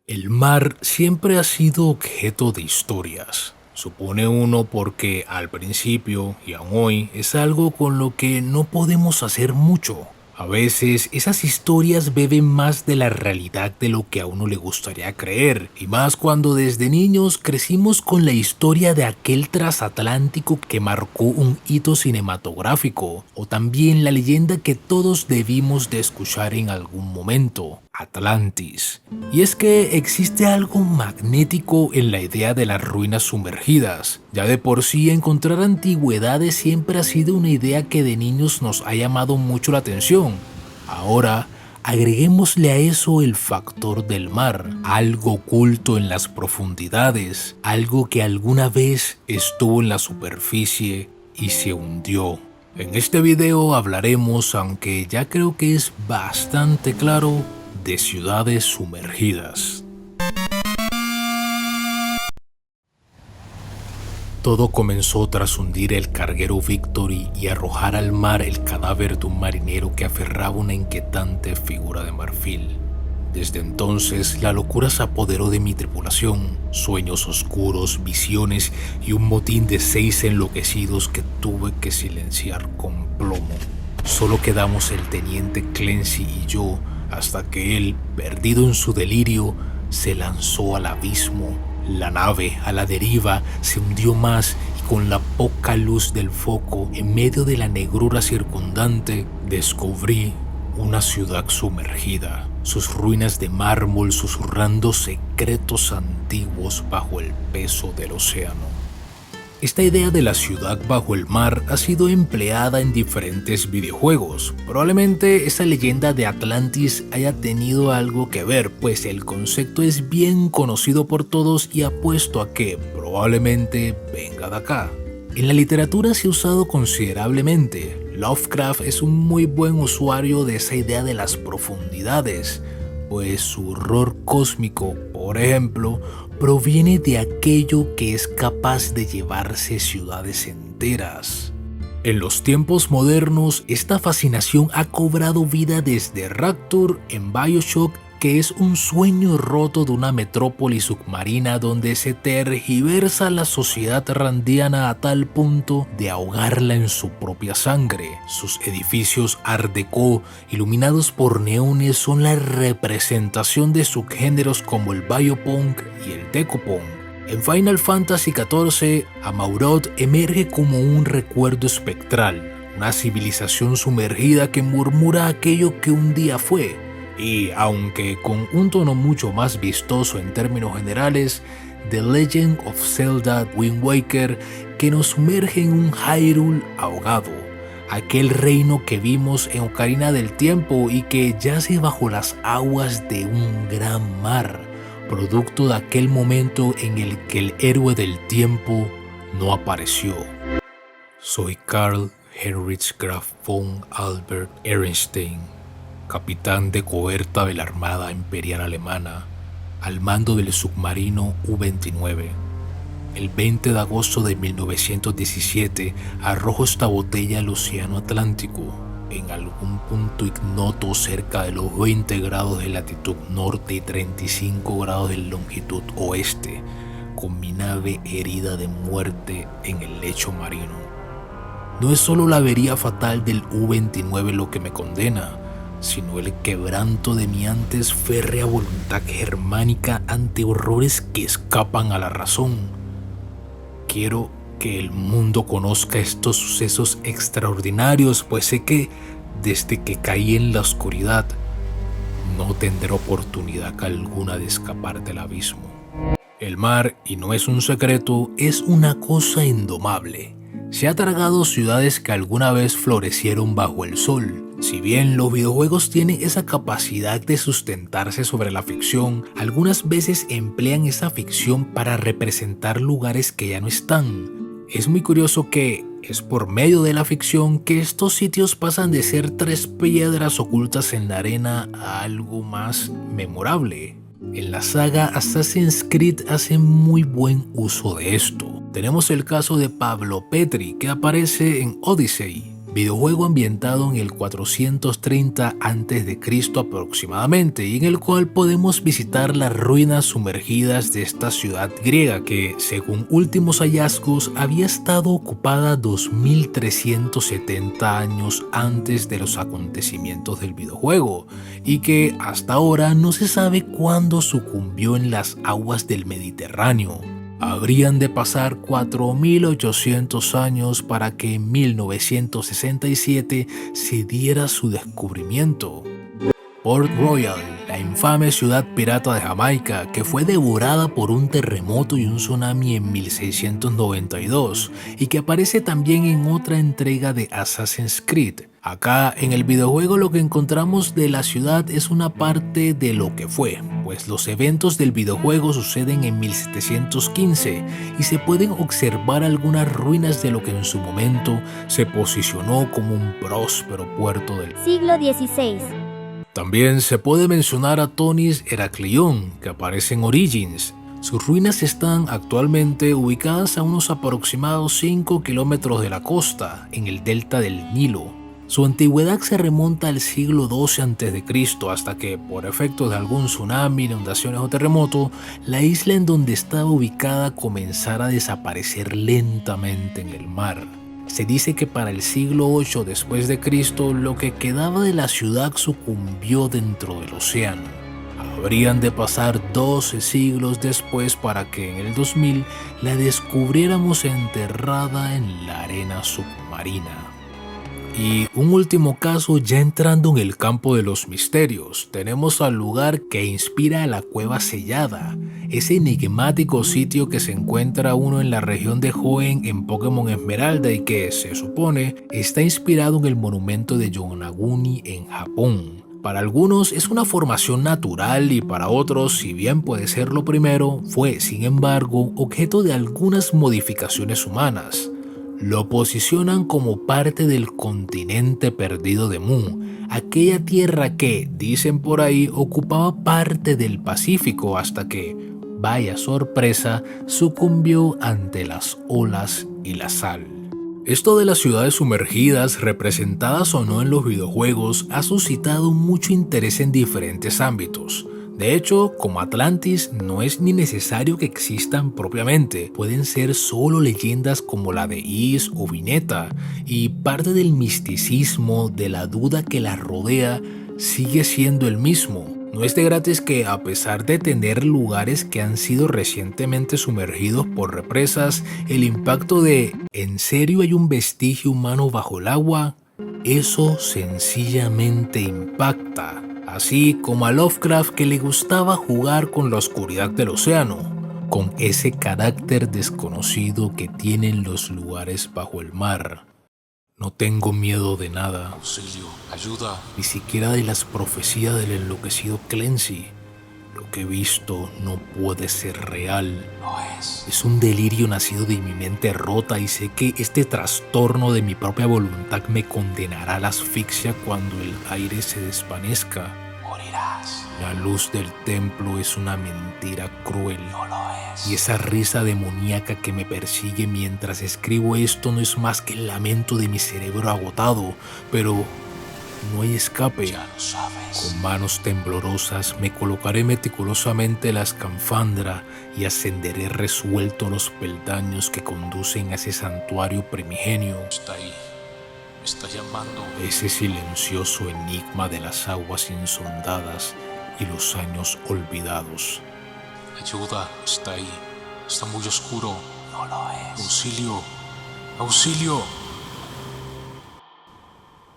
El mar siempre ha sido objeto de historias. Supone uno porque al principio y aún hoy es algo con lo que no podemos hacer mucho. A veces esas historias beben más de la realidad de lo que a uno le gustaría creer, y más cuando desde niños crecimos con la historia de aquel transatlántico que marcó un hito cinematográfico, o también la leyenda que todos debimos de escuchar en algún momento, Atlantis. Y es que existe algo magnético en la idea de las ruinas sumergidas. Ya de por sí encontrar antigüedades siempre ha sido una idea que de niños nos ha llamado mucho la atención. Ahora, agreguémosle a eso el factor del mar, algo oculto en las profundidades, algo que alguna vez estuvo en la superficie y se hundió. En este video hablaremos, aunque ya creo que es bastante claro, de ciudades sumergidas. Todo comenzó tras hundir el carguero Victory y arrojar al mar el cadáver de un marinero que aferraba una inquietante figura de marfil. Desde entonces, la locura se apoderó de mi tripulación, sueños oscuros, visiones y un motín de 6 enloquecidos que tuve que silenciar con plomo. Solo quedamos el teniente Clancy y yo, hasta que él, perdido en su delirio, se lanzó al abismo. La nave, a la deriva, se hundió más y con la poca luz del foco, en medio de la negrura circundante, descubrí una ciudad sumergida, sus ruinas de mármol susurrando secretos antiguos bajo el peso del océano. Esta idea de la ciudad bajo el mar ha sido empleada en diferentes videojuegos. Probablemente esa leyenda de Atlantis haya tenido algo que ver, pues el concepto es bien conocido por todos y apuesto a que probablemente venga de acá. En la literatura se ha usado considerablemente. Lovecraft es un muy buen usuario de esa idea de las profundidades, pues su horror cósmico, por ejemplo, proviene de aquello que es capaz de llevarse ciudades enteras. En los tiempos modernos, esta fascinación ha cobrado vida desde Rapture en BioShock, que es un sueño roto de una metrópoli submarina donde se tergiversa la sociedad randiana a tal punto de ahogarla en su propia sangre. Sus edificios Art Deco, iluminados por neones, son la representación de subgéneros como el biopunk y el decopunk. En Final Fantasy XIV, Amaurot emerge como un recuerdo espectral, una civilización sumergida que murmura aquello que un día fue. Y aunque con un tono mucho más vistoso en términos generales, The Legend of Zelda Wind Waker, que nos sumerge en un Hyrule ahogado, aquel reino que vimos en Ocarina del Tiempo y que yace bajo las aguas de un gran mar, producto de aquel momento en el que el héroe del tiempo no apareció. Soy Karl Heinrich Graf von Albert Ehrenstein, capitán de cohorta de la Armada Imperial Alemana, al mando del submarino U-29. El 20 de agosto de 1917 arrojo esta botella al océano Atlántico, en algún punto ignoto cerca de los 20 grados de latitud norte y 35 grados de longitud oeste, con mi nave herida de muerte en el lecho marino. No es solo la avería fatal del U-29 lo que me condena, sino el quebranto de mi antes férrea voluntad germánica ante horrores que escapan a la razón. Quiero que el mundo conozca estos sucesos extraordinarios, pues sé que desde que caí en la oscuridad no tendré oportunidad alguna de escapar del abismo. El mar, y no es un secreto, es una cosa indomable. Se ha tragado ciudades que alguna vez florecieron bajo el sol. Si bien los videojuegos tienen esa capacidad de sustentarse sobre la ficción, algunas veces emplean esa ficción para representar lugares que ya no están. Es muy curioso que es por medio de la ficción que estos sitios pasan de ser 3 piedras ocultas en la arena a algo más memorable. En la saga Assassin's Creed hace muy buen uso de esto. Tenemos el caso de Pablo Petri, que aparece en Odyssey, videojuego ambientado en el 430 a.C. aproximadamente, y en el cual podemos visitar las ruinas sumergidas de esta ciudad griega que, según últimos hallazgos, había estado ocupada 2370 años antes de los acontecimientos del videojuego, y que hasta ahora no se sabe cuándo sucumbió en las aguas del Mediterráneo. Habrían de pasar 4800 años para que en 1967 se diera su descubrimiento. Port Royal, la infame ciudad pirata de Jamaica, que fue devorada por un terremoto y un tsunami en 1692, y que aparece también en otra entrega de Assassin's Creed. Acá en el videojuego lo que encontramos de la ciudad es una parte de lo que fue, pues los eventos del videojuego suceden en 1715 y se pueden observar algunas ruinas de lo que en su momento se posicionó como un próspero puerto del siglo XVI. También se puede mencionar a Tonis Heraklion, que aparece en Origins. Sus ruinas están actualmente ubicadas a unos aproximados 5 kilómetros de la costa, en el delta del Nilo. Su antigüedad se remonta al siglo XII a.C. hasta que, por efectos de algún tsunami, inundaciones o terremoto, la isla en donde estaba ubicada comenzara a desaparecer lentamente en el mar. Se dice que para el siglo VIII después de Cristo, lo que quedaba de la ciudad sucumbió dentro del océano. Habrían de pasar 12 siglos después para que en el 2000 la descubriéramos enterrada en la arena submarina. Y un último caso, ya entrando en el campo de los misterios, tenemos al lugar que inspira a la Cueva Sellada, ese enigmático sitio que se encuentra uno en la región de Hoenn en Pokémon Esmeralda y que, se supone, está inspirado en el monumento de Yonaguni en Japón. Para algunos es una formación natural y para otros, si bien puede ser lo primero, fue, sin embargo, objeto de algunas modificaciones humanas. Lo posicionan como parte del continente perdido de Mu, aquella tierra que, dicen por ahí, ocupaba parte del Pacífico hasta que, vaya sorpresa, sucumbió ante las olas y la sal. Esto de las ciudades sumergidas, representadas o no en los videojuegos, ha suscitado mucho interés en diferentes ámbitos. De hecho, como Atlantis, no es ni necesario que existan propiamente, pueden ser solo leyendas como la de Is o Vineta, y parte del misticismo, de la duda que las rodea, sigue siendo el mismo. No es de gratis que, a pesar de tener lugares que han sido recientemente sumergidos por represas, el impacto de ¿en serio hay un vestigio humano bajo el agua? Eso sencillamente impacta. Así como a Lovecraft, que le gustaba jugar con la oscuridad del océano, con ese carácter desconocido que tienen los lugares bajo el mar. No tengo miedo de nada. Auxilio, ayuda. Ni siquiera de las profecías del enloquecido Clancy. Lo que he visto no puede ser real. No es. Es un delirio nacido de mi mente rota y sé que este trastorno de mi propia voluntad me condenará a la asfixia cuando el aire se desvanezca. Morirás. La luz del templo es una mentira cruel. No lo es. Y esa risa demoníaca que me persigue mientras escribo esto no es más que el lamento de mi cerebro agotado, pero no hay escape. Ya lo sabes. Con manos temblorosas me colocaré meticulosamente la escafandra y ascenderé resuelto los peldaños que conducen a ese santuario primigenio. Está ahí. Me está llamando. Ese silencioso enigma de las aguas insondadas y los años olvidados. Ayuda, está ahí. Está muy oscuro. No lo es. Auxilio. Auxilio.